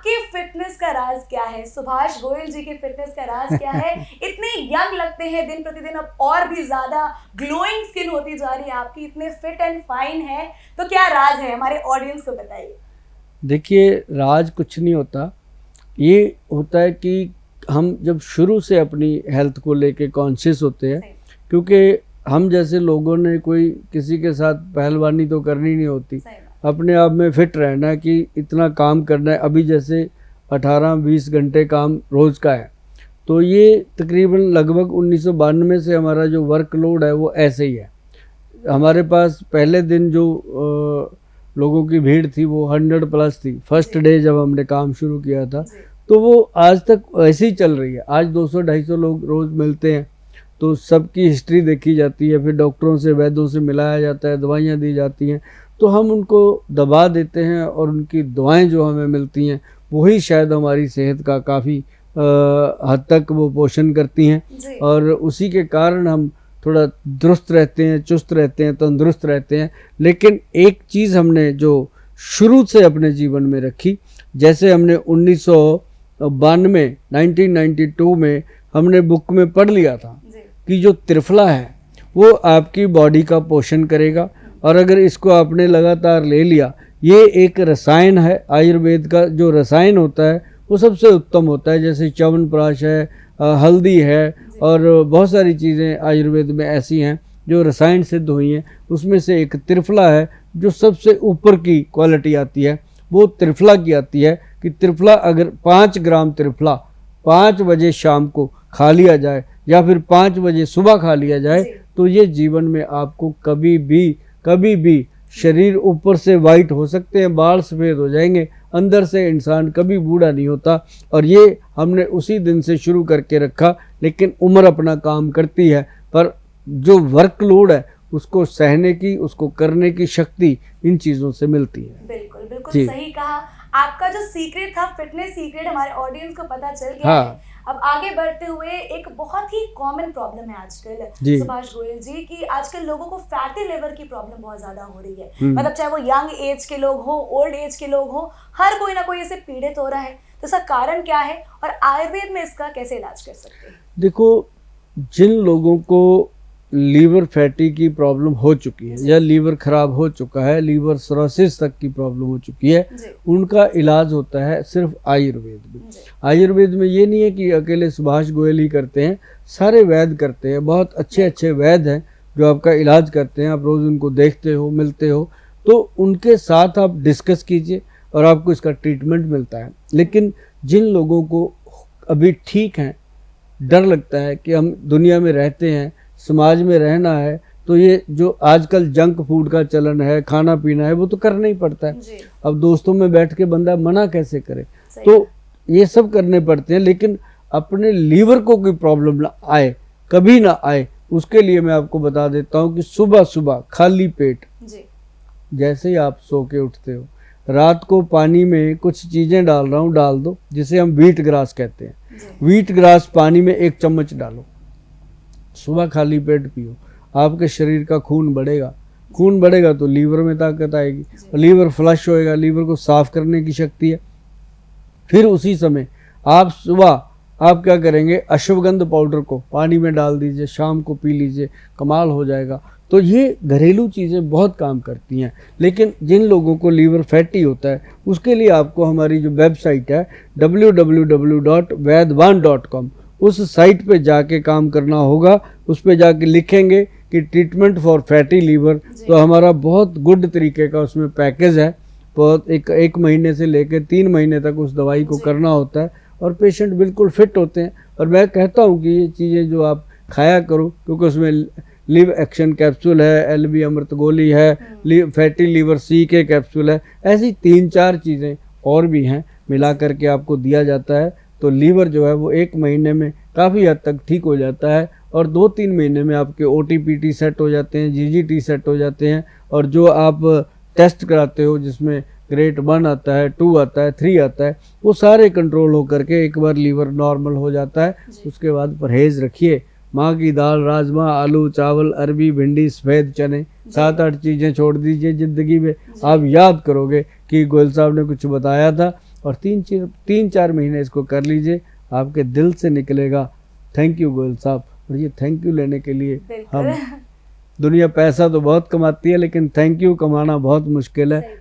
आपके फिटनेस का राज क्या है? सुभाष गोयल जी के फिटनेस का राज क्या है? इतने यंग लगते हैं दिन प्रतिदिन, अब और भी ज्यादा ग्लोइंग स्किन होती जा रही है आपकी, इतने फिट एंड फाइन है, तो क्या राज है हमारे ऑडियंस को बताइए। देखिए, राज कुछ नहीं होता। ये होता है कि हम जब शुरू से अपनी हेल्थ को लेके कॉन्शियस होते हैं, क्योंकि हम जैसे लोगों ने कोई किसी के साथ पहलवानी तो करनी नहीं होती, अपने आप में फिट रहना है कि इतना काम करना है। अभी जैसे 18-20 घंटे काम रोज़ का है, तो ये तकरीबन लगभग 1992 से हमारा जो वर्कलोड है वो ऐसे ही है। हमारे पास पहले दिन जो लोगों की भीड़ थी वो 100+ थी फर्स्ट डे जब हमने काम शुरू किया था, तो वो आज तक ऐसे ही चल रही है। आज 200-250 लोग रोज़ मिलते हैं, तो सबकी हिस्ट्री देखी जाती है, फिर डॉक्टरों से वैद्यों से मिलाया जाता है, दवाइयाँ दी जाती हैं, तो हम उनको दबा देते हैं और उनकी दुआएं जो हमें मिलती हैं वही शायद हमारी सेहत का काफ़ी हद तक वो पोषण करती हैं, और उसी के कारण हम थोड़ा दुरुस्त रहते हैं, चुस्त रहते हैं, तंदुरुस्त रहते हैं। लेकिन एक चीज़ हमने जो शुरू से अपने जीवन में रखी, जैसे हमने 1992 में हमने बुक में पढ़ लिया था कि जो त्रिफला है वो आपकी बॉडी का पोषण करेगा, और अगर इसको आपने लगातार ले लिया, ये एक रसायन है, आयुर्वेद का जो रसायन होता है वो सबसे उत्तम होता है। जैसे च्यवनप्राश है, हल्दी है, और बहुत सारी चीज़ें आयुर्वेद में ऐसी हैं जो रसायन सिद्ध हुई हैं। उसमें से एक त्रिफला है जो सबसे ऊपर की क्वालिटी आती है, वो त्रिफला की आती है कि त्रिफला अगर 5 ग्राम त्रिफला 5 बजे शाम को खा लिया जाए या फिर 5 बजे सुबह खा लिया जाए, तो ये जीवन में आपको कभी भी शरीर ऊपर से वाइट हो सकते हैं, बाल सफ़ेद हो जाएंगे, अंदर से इंसान कभी बूढ़ा नहीं होता। और ये हमने उसी दिन से शुरू करके रखा। लेकिन उम्र अपना काम करती है, पर जो वर्कलोड है उसको सहने की, उसको करने की शक्ति इन चीज़ों से मिलती है। बिल्कुल बिल्कुल सही कहा। आपका जो सीक्रेट था, फिटनेस सीक्रेट, हमारे ऑडियंस को पता चल गया है। अब आगे बढ़ते हुए, एक बहुत ही कॉमन प्रॉब्लम है आजकल सुभाष गोयल जी की, आजकल लोगों को फैटी लिवर की प्रॉब्लम बहुत ज्यादा हो रही है। मतलब चाहे वो यंग एज के लोग हो, ओल्ड एज के लोग हो, हर कोई ना कोई इससे पीड़ित हो रहा है। तो इसका कारण क्या है और आयुर्वेद में इसका कैसे इलाज कर सकते हैं? देखो, जिन लोगों को लीवर फैटी की प्रॉब्लम हो चुकी है या लीवर खराब हो चुका है, लीवर सिरोसिस तक की प्रॉब्लम हो चुकी है, उनका इलाज होता है सिर्फ आयुर्वेद में। आयुर्वेद में ये नहीं है कि अकेले सुभाष गोयल ही करते हैं, सारे वैद्य करते हैं। बहुत अच्छे अच्छे वैद्य हैं जो आपका इलाज करते हैं, आप रोज़ उनको देखते हो, मिलते हो, तो उनके साथ आप डिस्कस कीजिए और आपको इसका ट्रीटमेंट मिलता है। लेकिन जिन लोगों को अभी ठीक हैं, डर लगता है कि हम दुनिया में रहते हैं, समाज में रहना है, तो ये जो आजकल जंक फूड का चलन है, खाना पीना है, वो तो करना ही पड़ता है। अब दोस्तों में बैठ के बंदा मना कैसे करे, तो ये सब करने पड़ते हैं। लेकिन अपने लीवर को कोई प्रॉब्लम ना आए, कभी ना आए, उसके लिए मैं आपको बता देता हूँ कि सुबह सुबह खाली पेट जैसे ही आप सो के उठते हो, रात को पानी में कुछ चीज़ें डाल रहा हूँ, डाल दो, जिसे हम व्हीट ग्रास कहते हैं। व्हीट ग्रास पानी में 1 चम्मच डालो, सुबह खाली पेट पियो, आपके शरीर का खून बढ़ेगा। खून बढ़ेगा तो लीवर में ताकत आएगी, लीवर फ्लश होएगा, लीवर को साफ करने की शक्ति है। फिर उसी समय आप सुबह आप क्या करेंगे, अश्वगंध पाउडर को पानी में डाल दीजिए, शाम को पी लीजिए, कमाल हो जाएगा। तो ये घरेलू चीज़ें बहुत काम करती हैं। लेकिन जिन लोगों को लीवर फैटी होता है, उसके लिए आपको हमारी जो वेबसाइट है www.vaidwan.com, उस साइट पे जाके काम करना होगा। उस पे जाके लिखेंगे कि ट्रीटमेंट फॉर फैटी लीवर, तो हमारा बहुत गुड तरीके का उसमें पैकेज है। बहुत एक महीने से लेकर 3 महीने तक उस दवाई को करना होता है और पेशेंट बिल्कुल फिट होते हैं। और मैं कहता हूँ कि ये चीज़ें जो आप खाया करो, क्योंकि उसमें लिव एक्शन कैप्सूल है, LB अमृत गोली है, फैटी लीवर C के कैप्सूल है, ऐसी 3-4 चीज़ें और भी हैं, मिला करके आपको दिया जाता है। तो लीवर जो है वो 1 महीने में काफ़ी हद तक ठीक हो जाता है, और 2-3 महीने में आपके OTPT सेट हो जाते हैं, GGT सेट हो जाते हैं, और जो आप टेस्ट कराते हो जिसमें ग्रेड 1 आता है, 2 आता है, 3 आता है, वो सारे कंट्रोल हो करके एक बार लीवर नॉर्मल हो जाता है। उसके बाद परहेज़ रखिए, माँ की दाल, राजमा, आलू, चावल, अरबी, भिंडी, सफ़ेद चने, 7-8 चीज़ें छोड़ दीजिए ज़िंदगी में। आप याद करोगे कि गोयल साहब ने कुछ बताया था और 3-4 महीने इसको कर लीजिए, आपके दिल से निकलेगा। थैंक यू गोयल साहब। और ये थैंक यू लेने के लिए हम, दुनिया पैसा तो बहुत कमाती है लेकिन थैंक यू कमाना बहुत मुश्किल है।